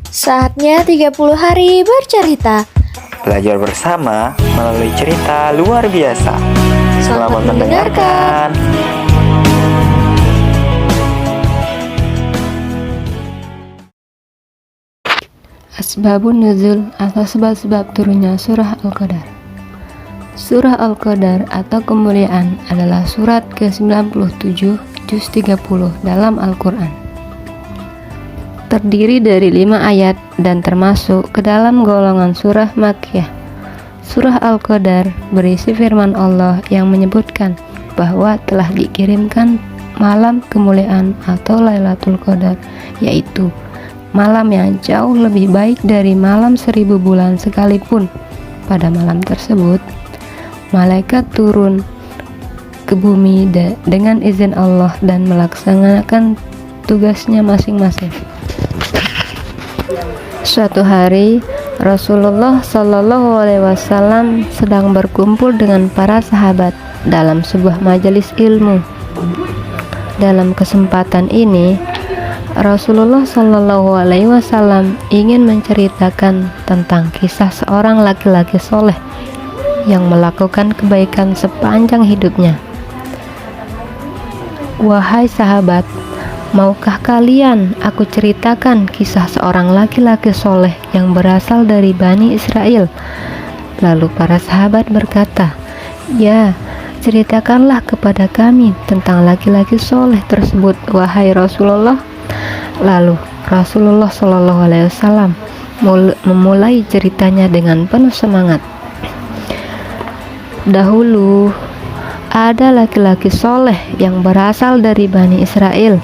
Saatnya 30 hari bercerita. Belajar bersama melalui cerita luar biasa. Selamat mendengarkan. Asbabun Nuzul atau sebab-sebab turunnya Surah Al-Qadar. Surah Al-Qadar atau kemuliaan adalah surat ke-97 juz 30 dalam Al-Quran. Terdiri dari 5 ayat dan termasuk ke dalam golongan surah Makkiyah. Surah Al-Qadar berisi firman Allah yang menyebutkan bahwa telah dikirimkan malam kemuliaan atau Lailatul Qadar, yaitu malam yang jauh lebih baik dari malam 1000 bulan sekalipun. Pada malam tersebut, malaikat turun ke bumi dengan izin Allah dan melaksanakan tugasnya masing-masing. Suatu hari, Rasulullah Shallallahu Alaihi Wasallam sedang berkumpul dengan para sahabat dalam sebuah majelis ilmu. Dalam kesempatan ini, Rasulullah Shallallahu Alaihi Wasallam ingin menceritakan tentang kisah seorang laki-laki soleh yang melakukan kebaikan sepanjang hidupnya. Wahai sahabat, maukah kalian aku ceritakan kisah seorang laki-laki soleh yang berasal dari Bani Israel? Lalu para sahabat berkata, ya, ceritakanlah kepada kami tentang laki-laki soleh tersebut, wahai Rasulullah. Lalu Rasulullah Shallallahu Alaihi Wasallam memulai ceritanya dengan penuh semangat. Dahulu ada laki-laki soleh yang berasal dari Bani Israel.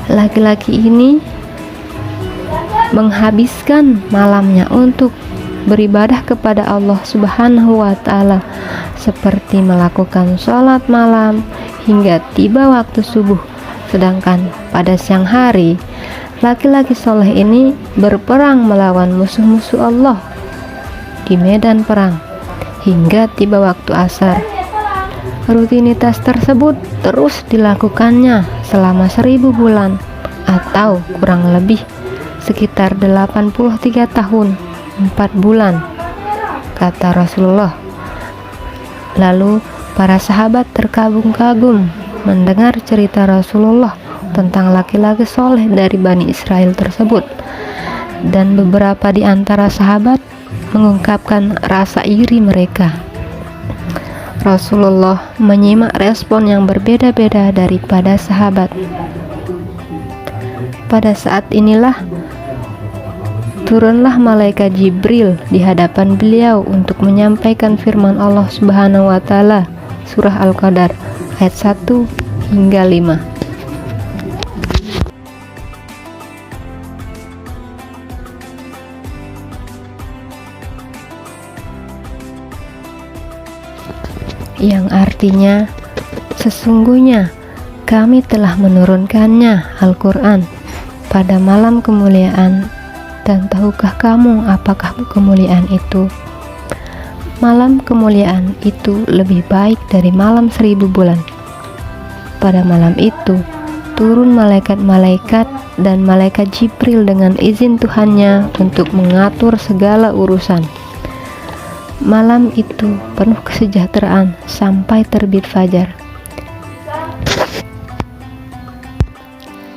Laki-laki ini menghabiskan malamnya untuk beribadah kepada Allah Subhanahu wa Ta'ala, seperti melakukan sholat malam hingga tiba waktu subuh. Sedangkan pada siang hari, laki-laki soleh ini berperang melawan musuh-musuh Allah di medan perang hingga tiba waktu asar. Rutinitas tersebut terus dilakukannya selama 1000 bulan atau kurang lebih sekitar 83 tahun 4 bulan, kata Rasulullah. Lalu para sahabat terkagum-kagum mendengar cerita Rasulullah tentang laki-laki soleh dari Bani Israel tersebut, dan beberapa di antara sahabat mengungkapkan rasa iri mereka. Rasulullah menyimak respon yang berbeda-beda daripada sahabat. Pada saat inilah turunlah malaikat Jibril di hadapan beliau untuk menyampaikan firman Allah Subhanahu wa Ta'ala, surah Al-Qadar ayat 1 hingga 5. Yang artinya, sesungguhnya kami telah menurunkannya Al-Quran pada malam kemuliaan, dan tahukah kamu apakah kemuliaan itu? Malam kemuliaan itu lebih baik dari malam 1000 bulan. Pada malam itu turun malaikat-malaikat dan malaikat Jibril dengan izin Tuhannya untuk mengatur segala urusan. Malam itu penuh kesejahteraan sampai terbit fajar.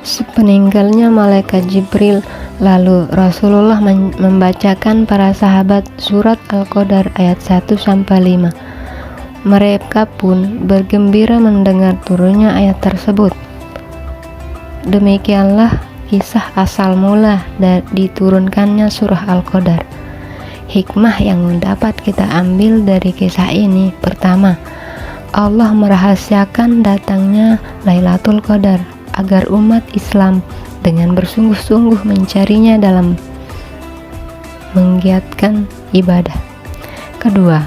Sepeninggalnya malaikat Jibril, lalu Rasulullah membacakan para sahabat surat Al-Qadar ayat 1-5. Mereka pun bergembira mendengar turunnya ayat tersebut. Demikianlah kisah asal mula dan diturunkannya surah Al-Qadar. Hikmah yang dapat kita ambil dari kisah ini: pertama, Allah merahasiakan datangnya Lailatul Qadar agar umat Islam dengan bersungguh-sungguh mencarinya dalam menggiatkan ibadah. Kedua,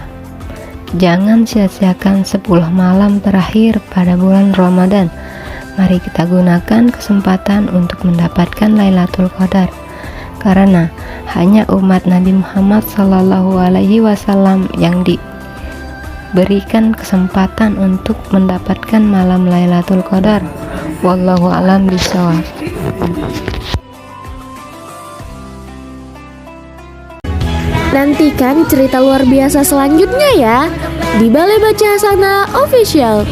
jangan sia-siakan 10 malam terakhir pada bulan Ramadan. Mari kita gunakan kesempatan untuk mendapatkan Lailatul Qadar, karena hanya umat Nabi Muhammad Sallallahu Alaihi Wasallam yang diberikan kesempatan untuk mendapatkan malam Lailatul Qadar. Wallahu a'lam bishawab. Nantikan cerita luar biasa selanjutnya ya di Balai Baca Hasanah Official.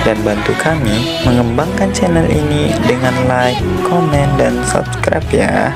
Dan bantu kami mengembangkan channel ini dengan like, komen, dan subscribe ya.